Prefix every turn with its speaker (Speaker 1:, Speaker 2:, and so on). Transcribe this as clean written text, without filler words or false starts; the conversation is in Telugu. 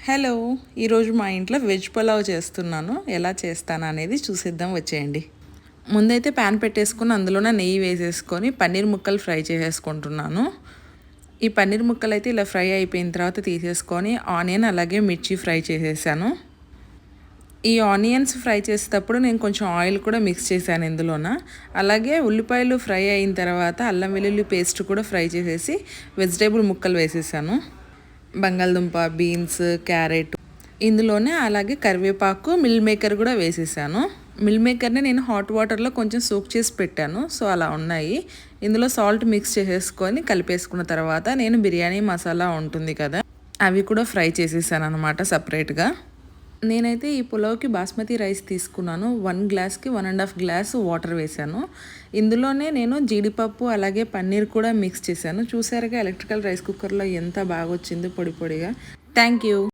Speaker 1: హలో, ఈరోజు మా ఇంట్లో వెజ్ పులావ్ చేస్తున్నాను. ఎలా చేస్తాను అనేది చూసేద్దాం, వచ్చేయండి. ముందైతే ప్యాన్ పెట్టేసుకుని అందులోనే నెయ్యి వేసేసుకొని పన్నీర్ ముక్కలు ఫ్రై చేసేసుకుంటున్నాను. ఈ పన్నీర్ ముక్కలు అయితే ఇలా ఫ్రై అయిపోయిన తర్వాత తీసేసుకొని ఆనియన్ అలాగే మిర్చి ఫ్రై చేసేసాను. ఈ ఆనియన్స్ ఫ్రై చేసేటప్పుడు నేను కొంచెం ఆయిల్ కూడా మిక్స్ చేశాను ఇందులోన. అలాగే ఉల్లిపాయలు ఫ్రై అయిన తర్వాత అల్లం వెల్లుల్లి పేస్ట్ కూడా ఫ్రై చేసేసి వెజిటేబుల్ ముక్కలు వేసేసాను. బంగాళదుంప, బీన్స్, క్యారెట్ ఇందులోనే అలాగే కరివేపాకు, మిల్ మేకర్ కూడా వేసేసాను. మిల్ మేకర్ని నేను హాట్ వాటర్లో కొంచెం సోక్ చేసి పెట్టాను. సో అలా ఉన్నాయి. ఇందులో సాల్ట్ మిక్స్ చేసేసుకొని కలిపేసుకున్న తర్వాత నేను బిర్యానీ మసాలా ఉంటుంది కదా, అవి కూడా ఫ్రై చేసేసాను అనమాట సపరేట్గా. నేనైతే ఈ పులావ్కి బాస్మతి రైస్ తీసుకున్నాను. 1 గ్లాస్కి 1.5 గ్లాస్ వాటర్ వేసాను. ఇందులోనే నేను జీడిపప్పు అలాగే పన్నీర్ కూడా మిక్స్ చేశాను. చూసారుగా ఎలక్ట్రికల్ రైస్ కుక్కర్లో ఎంత బాగా వచ్చిందో పొడి పొడిగా. Thank you.